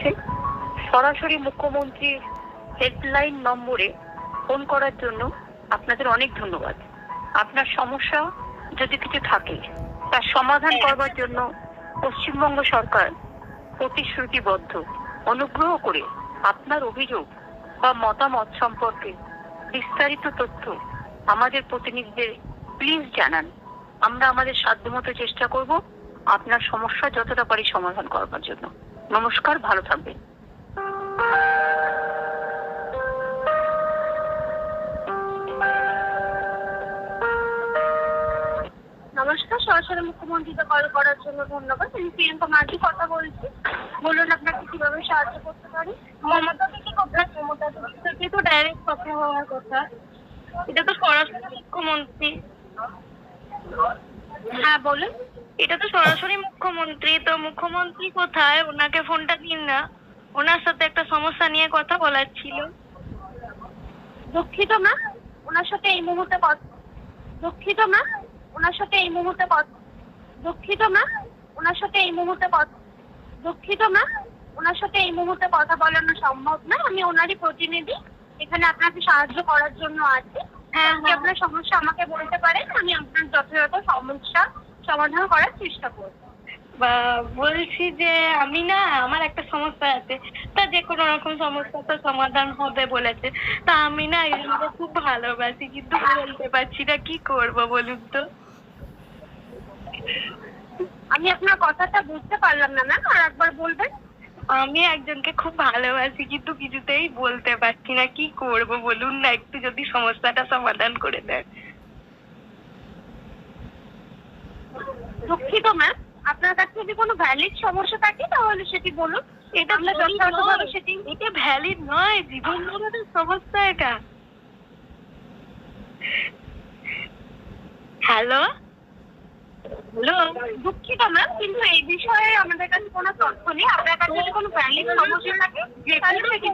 হচ্ছে। সরাসরি মুখ্যমন্ত্রীর হেল্পলাইন নম্বরে ফোন করার জন্য আপনাদের অনেক ধন্যবাদ। আপনার সমস্যা যদি কিছু থাকে তার সমাধান করবার জন্য পশ্চিমবঙ্গ সরকার প্রতিশ্রুতিবদ্ধ। অনুগ্রহ করে আপনার অভিযোগ বা মতামত সম্পর্কে বিস্তারিত তথ্য আমাদের প্রতিনিধিদের প্লিজ জানান। আমরা আমাদের সাধ্যমতো চেষ্টা করব আপনার সমস্যা যতটা পারি সমাধান করবার জন্য। নমস্কার, ভালো থাকবেন। নমস্কার, সরাসরি মুখ্যমন্ত্রীকে কল করার জন্য ধন্যবাদ। আমি প্রিয়াঙ্কা মাঝি কথা বলছি। বলুন আপনাকে কিভাবে সাহায্য করতে পারি। মমতা দিদি কোথায়? মমতা দিদির থেকে তো ডাইরেক্ট কথা হওয়ার কথা। এটা তো সরাসরি মুখ্যমন্ত্রী। হ্যাঁ বলুন। এটা তো সরাসরি মুখ্যমন্ত্রী, তো মুখ্যমন্ত্রী কোথায়? ওনাকে ফোনটা দিন না, ওনার সাথে একটা সমস্যা নিয়ে কথা বলার ছিল। দুঃখিত ম্যাম, ওনার সাথে এই মুহূর্তে দুঃখিত ম্যাম, ওনার সাথে এই মুহূর্তে দুঃখিত ম্যাম, ওনার সাথে এই মুহূর্তে দুঃখিত ম্যাম, ওনার সাথে এই মুহূর্তে কথা বলানো সম্ভব না। আমি ওনারই প্রতিনিধি, এখানে আপনাকে সাহায্য করার জন্য আছি। আপনি আপনার সমস্যা আমাকে বলতে পারেন, আমি আপনার যথাযথ সমস্যা সমাধান করার চেষ্টা করব। বলছি যে আমি না, আমার একটা সমস্যা আছে, তা যে কোনো রকম সমস্যা তো সমাধান হবে বলেছে। তা আমি না এগুলো খুব ভালোবাসি, কিন্তু বলতে পারছি না, কি করব বলুন তো। আমি আপনার কথাটা বুঝতে পারলাম না ম্যাম, আর একবার বলবেন। আমি একজনকে খুব ভালোবাসি, কিন্তু কিছুতেই বলতে পারছি না, কি করব বলুন না, একটু যদি সমস্যাটা সমাধান করে দেন। দুঃখিত ম্যাম, আপনার কাছে যদি কোনো ভ্যালিড সমস্যা থাকে তাহলে সেটি বলুন। এটা আমরা যথাযথভাবে সেটি। এটা ভ্যালিড নয়, জীবন মরণের সমস্যা এটা। হ্যালো হ্যালো, দুঃখিত ম্যাম, কিন্তু এই বিষয়ে আমাদের কাছে কোনো তথ্য নেই। আপনার কাছে যদি কোনো ভ্যালিড সমস্যা থাকে তাহলে সেটি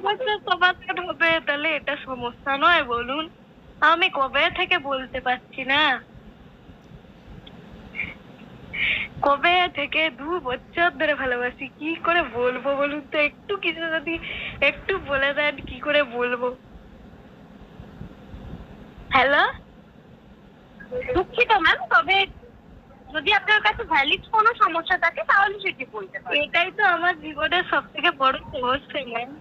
সমাধান হবে। তাহলে এটা সমস্যা নয় বলুন, আমি কবে থেকে বলতে পারছি না, কবে থেকে 2 বছর ধরে ভালোবাসি, কি করে বলবো বলুন তো, একটু কিছু যদি একটু বলে দেন কি করে বলবো। হ্যালো, দুঃখিত ম্যাম, তবে যদি আপনার কাছে ভ্যালিড কোনো সমস্যা থাকে তাহলে সেটি বলতে পারেন। এটাই তো আমার জীবনের সব থেকে বড় সমস্যা ম্যাম।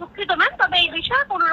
দুঃখিত ম্যাম, তবে এই বিষয়ে কোনো